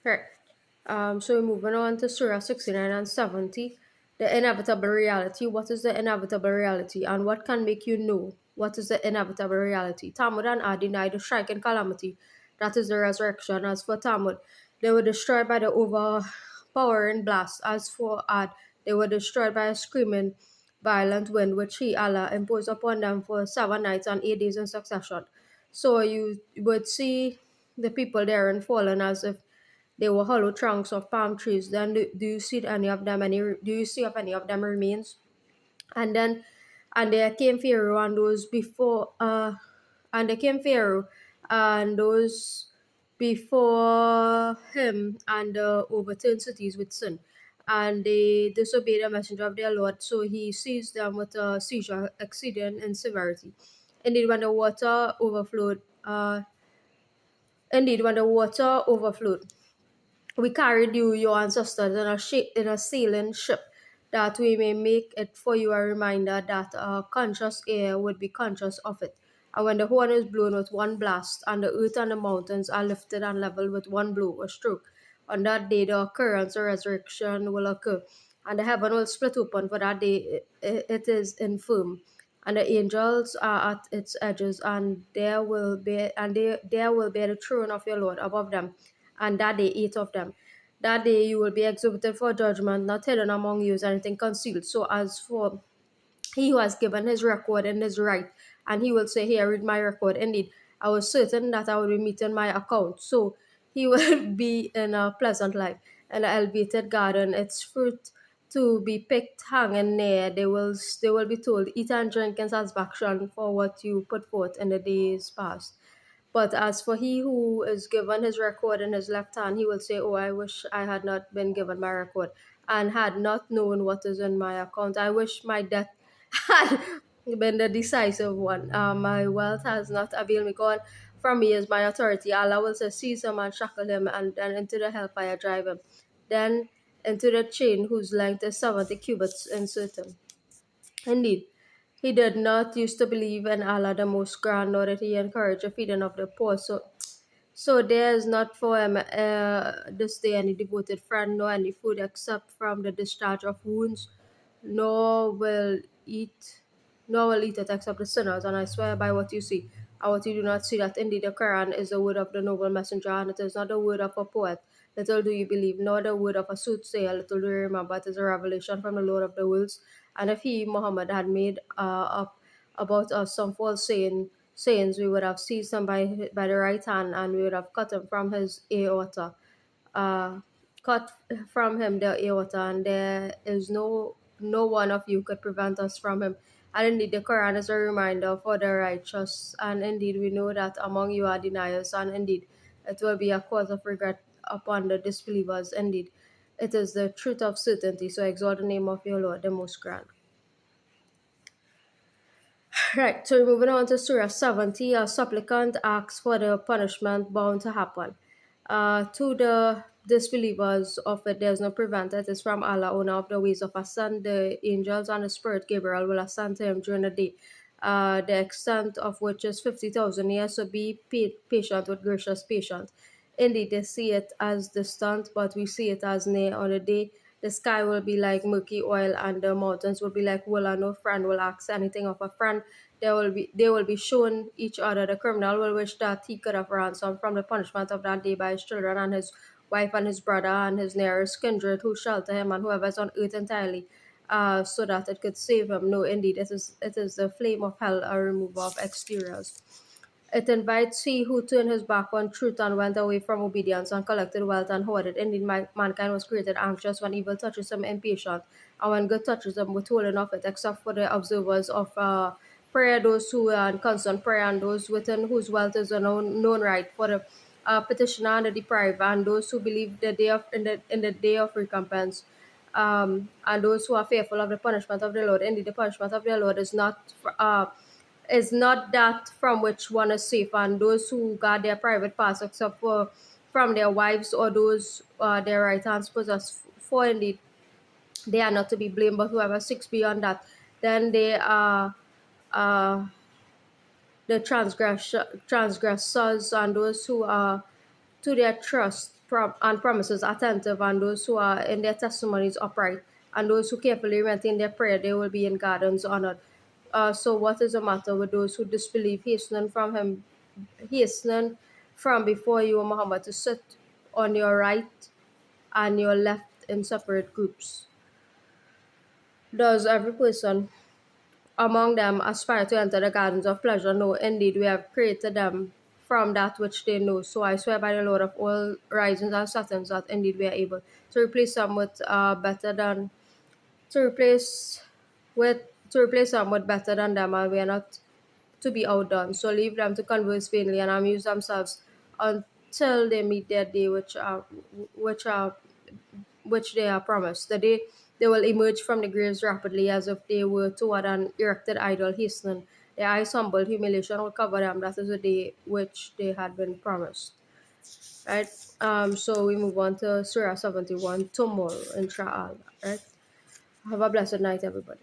Right. So we're moving on to Surah 69 and 70. The inevitable reality. What is the inevitable reality? And what can make you know what is the inevitable reality? Talmud and Ad deny the striking calamity that is the resurrection. As for Talmud, they were destroyed by the overpowering blast. As for Ad, they were destroyed by a screaming, violent wind which He, Allah, imposed upon them for 7 nights and 8 days in succession. So you would see the people there and fallen as if they were hollow trunks of palm trees. Then do you see any of them? Do you see of any of them remains? And then, and there came Pharaoh and those before. And there came Pharaoh and those before him and overturned cities with sin. And they disobeyed the messenger of their Lord, so he seized them with a seizure exceeding in severity. Indeed, when the water overflowed, indeed, when the water overflowed, we carried you, your ancestors, in a sailing ship, that we may make it for you a reminder that conscious air would be conscious of it. And when the horn is blown with one blast, and the earth and the mountains are lifted and leveled with one blow or stroke, on that day the occurrence or resurrection will occur, and the heaven will split open, for that day it is infirm, and the angels are at its edges, and there will be the throne of your Lord above them, and that day 8 of them. That day you will be exhibited for judgment, not hidden among you is anything concealed. So as for he who has given his record in his right, and he will say, here, read my record. Indeed, I was certain that I would be meeting my account. So he will be in a pleasant life, in an elevated garden, its fruit to be picked hanging near. They will be told, eat and drink in satisfaction for what you put forth in the days past. But as for he who is given his record in his left hand, he will say, oh, I wish I had not been given my record and had not known what is in my account. I wish my death had been the decisive one. My wealth has not availed me. God from me is my authority. Allah will say, seize him and shackle him, and then into the hellfire drive him. Then into the chain whose length is 70 cubits, insert him. Indeed, he did not used to believe in Allah the Most Grand, nor did he encourage the feeding of the poor. So there is not for him this day any devoted friend, nor any food except from the discharge of wounds, nor will eat nor will eat it except the sinners. And I swear by what you see and what you do not see, that indeed the Quran is the word of the noble messenger, and it is not the word of a poet. Little do you believe, nor the word of a soothsayer. Little do you remember, it is a revelation from the Lord of the worlds. And if he, Muhammad, had made up about us some false sayings, we would have seized him by the right hand, and we would have cut him from his aorta, uh, cut from him the aorta, and there is no one of you could prevent us from him. And indeed, the Quran is a reminder for the righteous. And indeed, we know that among you are deniers, and indeed, it will be a cause of regret upon the disbelievers. Indeed, it is the truth of certainty. So exalt the name of your Lord, the Most Grand. Right, so moving on to Surah 70, a supplicant asks for the punishment bound to happen. To the disbelievers of it, there's no prevent. It is from Allah, owner of the ways of ascent. The angels and the spirit Gabriel will ascend to him during the day, the extent of which is 50,000 years. So be patient with gracious patience. Indeed, they see it as distant, but we see it as near. On the day, the sky will be like murky oil, and the mountains will be like wool, and no friend will ask anything of a friend. They will be shown each other. The criminal will wish that he could have ransomed from the punishment of that day by his children and his wife and his brother and his nearest kindred who shelter him and whoever is on earth entirely, so that it could save him. No, indeed, it is the flame of hell, a remover of exteriors. It invites he who turned his back on truth and went away from obedience and collected wealth and hoarded. Indeed, mankind was created anxious when evil touches him, impatient, and when good touches him, withholding of it, except for the observers of prayer, those who are in constant prayer, and those within whose wealth is a known right, for the petitioner and the deprived, and those who believe the day of in the day of recompense, and those who are fearful of the punishment of the Lord. Indeed, the punishment of the Lord is not that from which one is safe, and those who guard their private parts, except for from their wives or those their right hands possess. For indeed, they are not to be blamed, but whoever seeks beyond that, then they are uh, the transgressors, and those who are to their trust and promises attentive, and those who are in their testimonies upright, and those who carefully maintain their prayer, they will be in gardens honored. So what is the matter with those who disbelieve, hastening from before you, O Muhammad, to sit on your right and your left in separate groups? Does every person among them aspire to enter the gardens of pleasure? No, indeed, we have created them from that which they know. So I swear by the Lord of all risings and settings that indeed we are able to replace them with better than to replace with to replace them with better than them, and we are not to be outdone. So leave them to converse vainly and amuse themselves until they meet their day, which are which they are promised. The day they will emerge from the graves rapidly as if they were toward an erected idol hastening. Their eyes humbled, humiliation will cover them. That is the day which they had been promised. Right? So we move on to Surah 71 tomorrow, inshallah. Right? Have a blessed night, everybody.